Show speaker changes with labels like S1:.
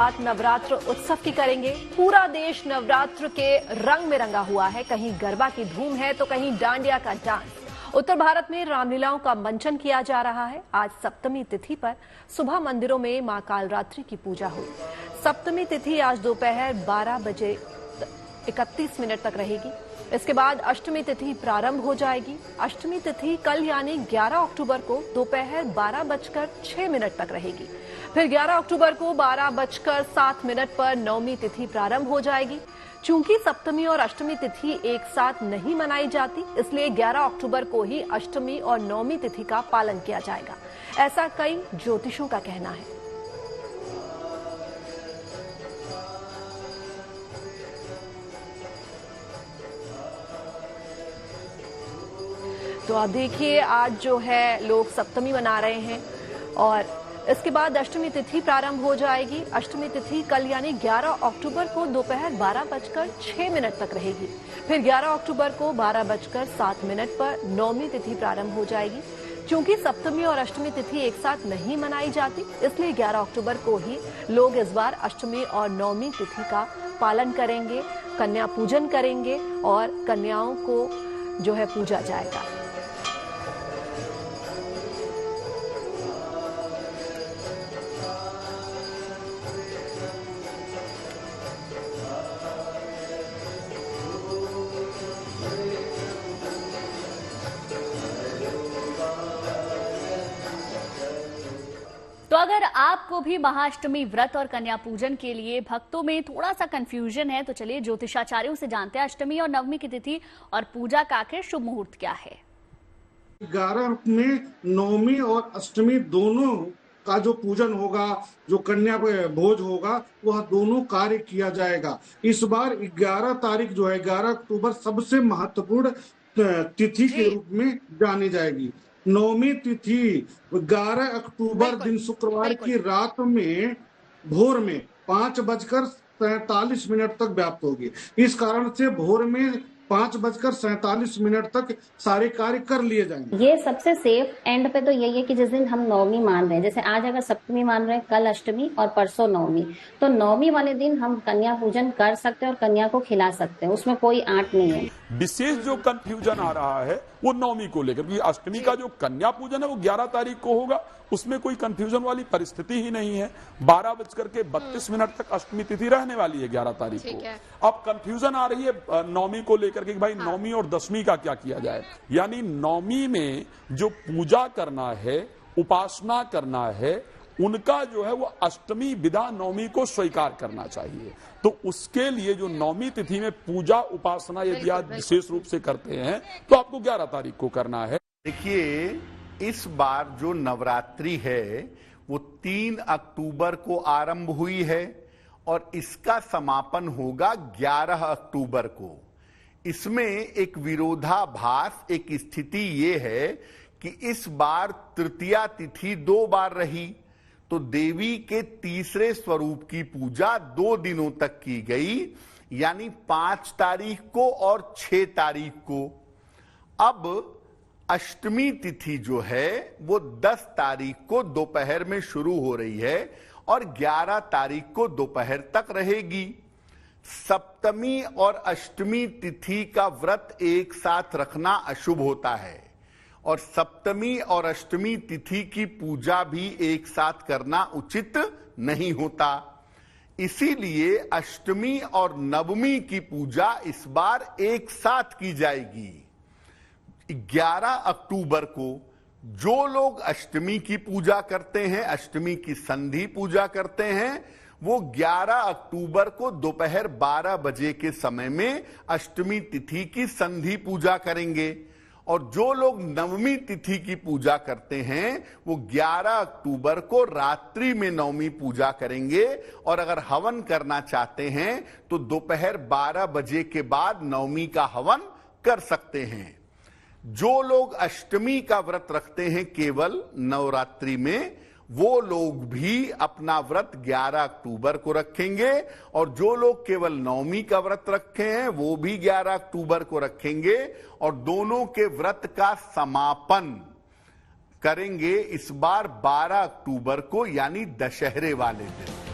S1: बात नवरात्र उत्सव की करेंगे। पूरा देश नवरात्र के रंग में रंगा हुआ है। कहीं गरबा की धूम है तो कहीं डांडिया का डांस। उत्तर भारत में रामलीलाओं का मंचन किया जा रहा है। आज सप्तमी तिथि पर सुबह मंदिरों में मां कालरात्रि की पूजा हुई। सप्तमी तिथि आज दोपहर 12 बजे 31 मिनट तक रहेगी। इसके बाद अष्टमी तिथि प्रारंभ हो जाएगी। अष्टमी तिथि कल यानी 11 अक्टूबर को दोपहर 12:06 तक रहेगी। फिर 11 अक्टूबर को 12:07 पर नवमी तिथि प्रारंभ हो जाएगी। चूंकि सप्तमी और अष्टमी तिथि एक साथ नहीं मनाई जाती, इसलिए 11 अक्टूबर को ही अष्टमी और नवमी तिथि का पालन किया जाएगा, ऐसा कई ज्योतिषों का कहना है। तो आप देखिए, आज जो है लोग सप्तमी मना रहे हैं और इसके बाद अष्टमी तिथि प्रारंभ हो जाएगी। अष्टमी तिथि कल यानी 11 अक्टूबर को दोपहर 12:06 तक रहेगी। फिर 11 अक्टूबर को 12:07 पर नवमी तिथि प्रारंभ हो जाएगी। क्योंकि सप्तमी और अष्टमी तिथि एक साथ नहीं मनाई जाती, इसलिए 11 अक्टूबर को ही लोग इस बार अष्टमी और नवमी तिथि का पालन करेंगे, कन्या पूजन करेंगे और कन्याओं को जो है पूजा जाएगा।
S2: तो अगर आपको भी महाअष्टमी व्रत और कन्या पूजन के लिए भक्तों में थोड़ा सा कंफ्यूजन है, तो चलिए ज्योतिषाचार्यों से जानते हैं अष्टमी और नवमी की तिथि और पूजा का आखिर शुभ मुहूर्त क्या है।
S3: 11 में नवमी और अष्टमी दोनों का जो पूजन होगा, जो कन्या भोज होगा, वह दोनों कार्य किया जाएगा। इस बार 11 तारीख जो है 11 अक्टूबर सबसे महत्वपूर्ण तिथि के रूप में जानी जाएगी। नवमी तिथि 11 अक्टूबर दिन शुक्रवार की रात में भोर में 5:47 तक व्याप्त होगी। इस कारण से भोर में 5:47 तक सारे कार्य कर लिए जाएंगे।
S4: ये सबसे सेफ एंड पे तो यही है कि जिस दिन हम नवमी मान रहे हैं, जैसे आज अगर सप्तमी मान रहे हैं, कल अष्टमी और परसों नवमी, तो नवमी वाले दिन हम कन्या पूजन कर सकते हैं और कन्या को खिला सकते हैं, उसमें कोई आंट नहीं है।
S5: विशेष जो कंफ्यूजन आ रहा है वो नवमी को लेकर, क्योंकि अष्टमी का जो कन्या पूजन है वो 11 तारीख को होगा, उसमें कोई कंफ्यूजन वाली परिस्थिति ही नहीं है। 12:32 तक अष्टमी तिथि रहने वाली है 11 तारीख को। अब कंफ्यूजन आ रही है नवमी को लेकर के, भाई नवमी और दशमी का क्या किया जाए। यानी नवमी में जो पूजा करना है, उपासना करना है, उनका जो है वो अष्टमी विदा नवमी को स्वीकार करना चाहिए। तो उसके लिए जो नवमी तिथि में पूजा उपासना यदि आप विशेष रूप से करते हैं तो आपको 11 तारीख को करना है।
S6: देखिए, इस बार जो नवरात्रि है वो 3 अक्टूबर को आरंभ हुई है और इसका समापन होगा 11 अक्टूबर को। इसमें एक विरोधाभास, एक स्थिति ये है कि इस बार तृतीया तिथि 2 बार रही, तो देवी के तीसरे स्वरूप की पूजा 2 दिनों तक की गई, यानी 5 तारीख को और 6 तारीख को। अब अष्टमी तिथि जो है वो 10 तारीख को दोपहर में शुरू हो रही है और 11 तारीख को दोपहर तक रहेगी। सप्तमी और अष्टमी तिथि का व्रत एक साथ रखना अशुभ होता है और सप्तमी और अष्टमी तिथि की पूजा भी एक साथ करना उचित नहीं होता। इसीलिए अष्टमी और नवमी की पूजा इस बार एक साथ की जाएगी। 11 अक्टूबर को जो लोग अष्टमी की पूजा करते हैं, अष्टमी की संधि पूजा करते हैं, वो 11 अक्टूबर को दोपहर 12 बजे के समय में अष्टमी तिथि की संधि पूजा करेंगे और जो लोग नवमी तिथि की पूजा करते हैं वो 11 अक्टूबर को रात्रि में नवमी पूजा करेंगे और अगर हवन करना चाहते हैं तो दोपहर 12 बजे के बाद नवमी का हवन कर सकते हैं। जो लोग अष्टमी का व्रत रखते हैं केवल नवरात्रि में, वो लोग भी अपना व्रत 11 अक्टूबर को रखेंगे और जो लोग केवल नवमी का व्रत रखे हैं वो भी 11 अक्टूबर को रखेंगे और दोनों के व्रत का समापन करेंगे इस बार 12 अक्टूबर को, यानी दशहरे वाले दिन।